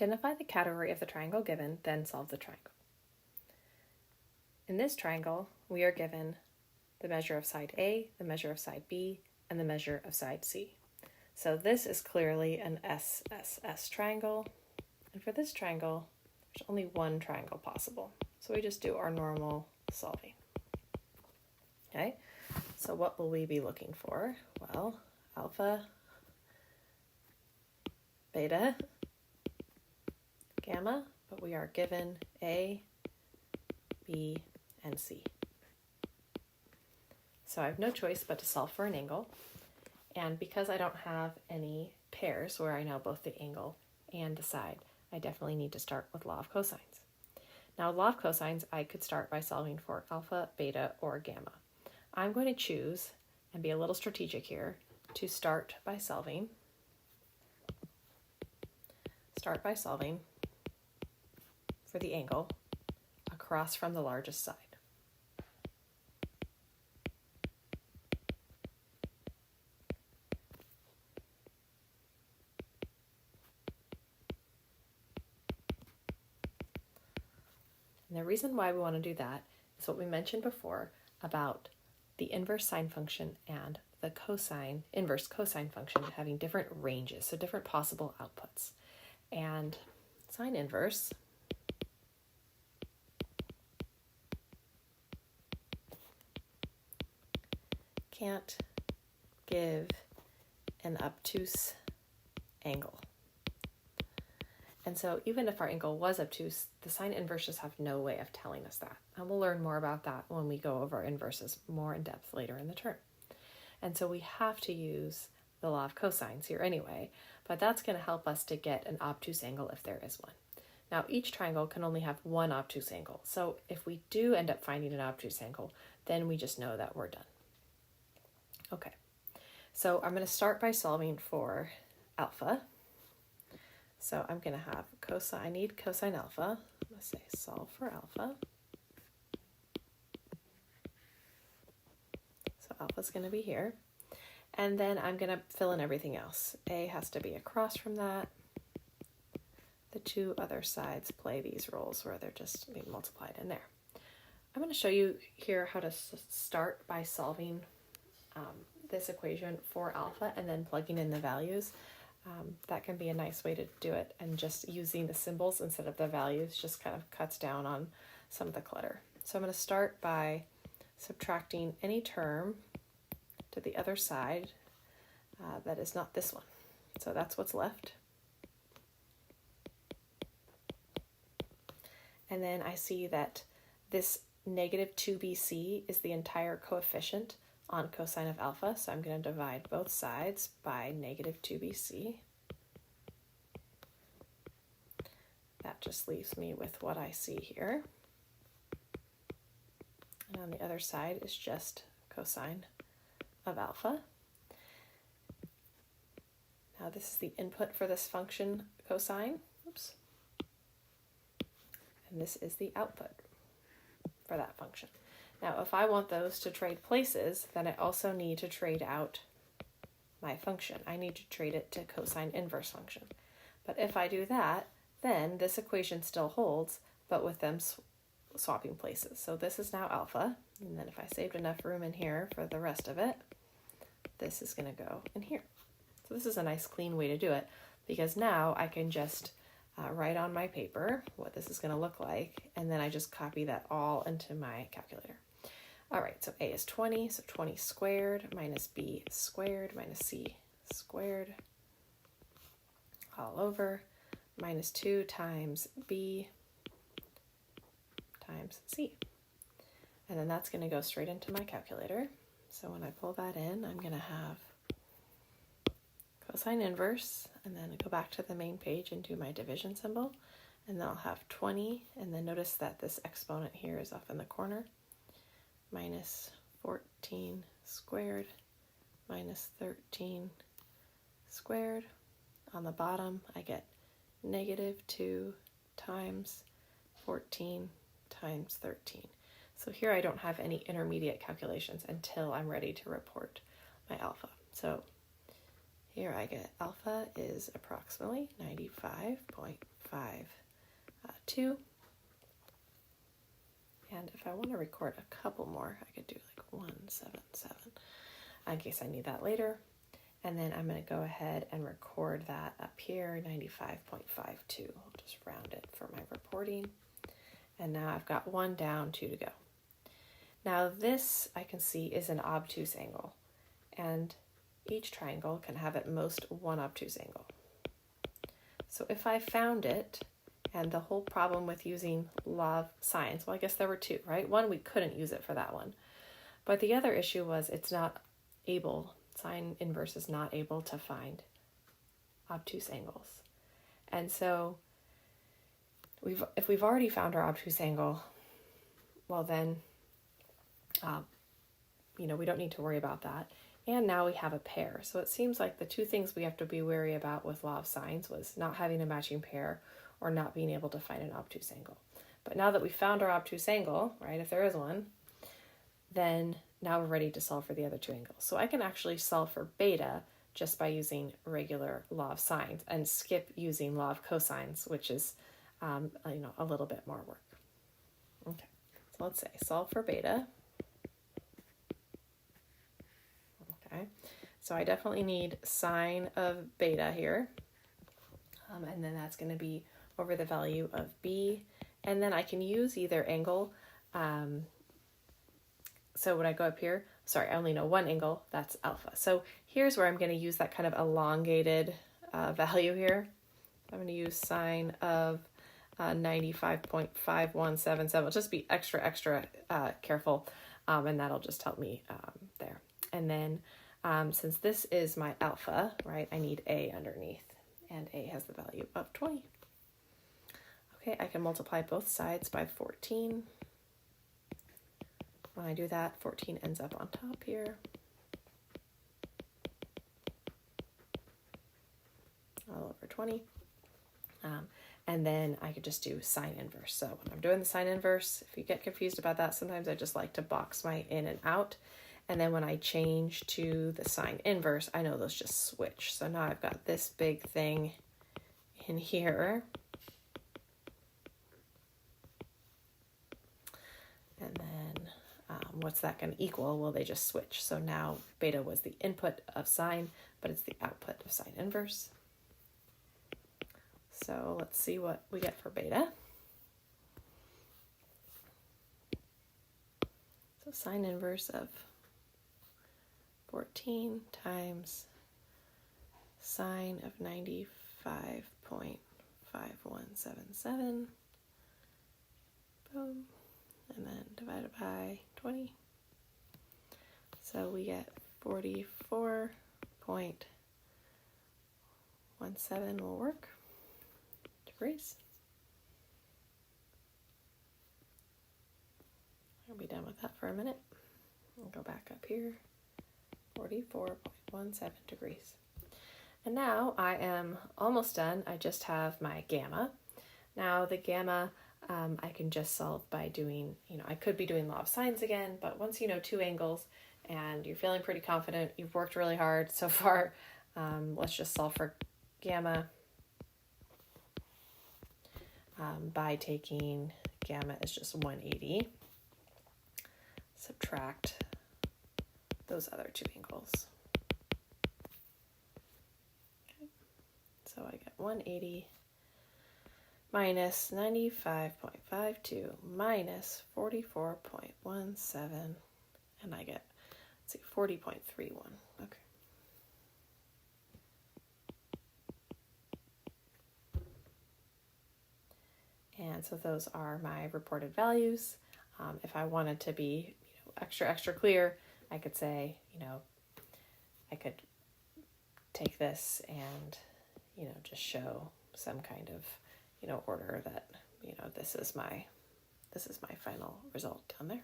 Identify the category of the triangle given, then solve the triangle. In this triangle, we are given the measure of side A, the measure of side B, and the measure of side C. So this is clearly an SSS triangle. And for this triangle, there's only one triangle possible. So we just do our normal solving. Okay, so what will we be looking for? Well, alpha, beta, gamma, but we are given A, B, and C. So I have no choice but to solve for an angle. And because I don't have any pairs where I know both the angle and the side, I definitely need to start with law of cosines. Now, law of cosines, I could start by solving for alpha, beta, or gamma. I'm going to choose, and be a little strategic here, to start by solving for the angle across from the largest side. And the reason why we want to do that is what we mentioned before about the inverse sine function and the inverse cosine function having different ranges, so different possible outputs. And sine inverse can't give an obtuse angle. And so even if our angle was obtuse, the sine inverses have no way of telling us that. And we'll learn more about that when we go over inverses more in depth later in the term. And so we have to use the law of cosines here anyway, but that's going to help us to get an obtuse angle if there is one. Now, each triangle can only have one obtuse angle. So if we do end up finding an obtuse angle, then we just know that we're done. Okay, so I'm going to start by solving for alpha. So I'm going to have cosine, I need cosine alpha. I'm going to say solve for alpha. So alpha is going to be here. And then I'm going to fill in everything else. A has to be across from that. The two other sides play these roles where they're just being multiplied in there. I'm going to show you here how to start by solving this equation for alpha and then plugging in the values. That can be a nice way to do it, and just using the symbols instead of the values just kind of cuts down on some of the clutter. So I'm going to start by subtracting any term to the other side that is not this one. So that's what's left. And then I see that this negative 2bc is the entire coefficient on cosine of alpha, so I'm going to divide both sides by negative 2bc. That just leaves me with what I see here. And on the other side is just cosine of alpha. Now this is the input for this function cosine. Oops. And this is the output for that function. Now, if I want those to trade places, then I also need to trade out my function. I need to trade it to cosine inverse function. But if I do that, then this equation still holds, but with them swapping places. So this is now alpha, and then if I saved enough room in here for the rest of it, this is going to go in here. So this is a nice clean way to do it, because now I can just write on my paper what this is going to look like, and then I just copy that all into my calculator. All right, so A is 20, so 20 squared minus B squared minus C squared all over minus 2 times B times C. And then that's going to go straight into my calculator. So when I pull that in, I'm going to have cosine inverse, and then go back to the main page and do my division symbol. And then I'll have 20, and then notice that this exponent here is off in the corner. Minus 14 squared minus 13 squared. On the bottom, I get negative 2 times 14 times 13. So here I don't have any intermediate calculations until I'm ready to report my alpha. So here I get alpha is approximately 95.5 2. And if I want to record a couple more, I could do like 177 in case I need that later. And then I'm going to go ahead and record that up here, 95.52. I'll just round it for my reporting. And now I've got 1 down, 2 to go. Now this I can see is an obtuse angle, and each triangle can have at most 1 obtuse angle. So if I found it, and the whole problem with using law of sines, well, I guess there were 2, right? One, we couldn't use it for that one. But the other issue was it's not able, sine inverse is not able to find obtuse angles. And so if we've already found our obtuse angle, well then, we don't need to worry about that. And now we have a pair. So it seems like the 2 things we have to be wary about with law of sines was not having a matching pair or not being able to find an obtuse angle. But now that we found our obtuse angle, right, if there is one, then now we're ready to solve for the other 2 angles. So I can actually solve for beta just by using regular law of sines and skip using law of cosines, which is a little bit more work. Okay, so let's say solve for beta. Okay, so I definitely need sine of beta here, and then that's going to be over the value of b, and then I can use either angle. So when I go up here, sorry, I only know 1 angle, that's alpha. So here's where I'm going to use that kind of elongated value here. I'm going to use sine of 95.5177. Just be extra careful, and that'll just help me there. And then since this is my alpha, right, I need a underneath, and a has the value of 20. Okay, I can multiply both sides by 14. When I do that, 14 ends up on top here. All over 20. And then I could just do sine inverse. So when I'm doing the sine inverse, if you get confused about that, sometimes I just like to box my in and out. And then when I change to the sine inverse, I know those just switch. So now I've got this big thing in here. And then what's that going to equal? Well, they just switch. So now beta was the input of sine, but it's the output of sine inverse. So let's see what we get for beta. So sine inverse of 14 times sine of 95.5177. Boom. And then divided by 20. So we get 44.17 will work. Degrees. I'll be done with that for a minute. I'll go back up here. 44.17 degrees. And now I am almost done. I just have my gamma. Now the gamma I can just solve by doing, I could be doing law of sines again, but once you know 2 angles and you're feeling pretty confident, you've worked really hard so far, let's just solve for gamma by taking gamma is just 180, subtract those other 2 angles. Okay. So I get 180 minus 95.52 minus 44.17, and I get, 40.31. Okay. And so those are my reported values. If I wanted to be extra clear, I could say, I could take this and, just show some kind of, order that, this is my final result down there.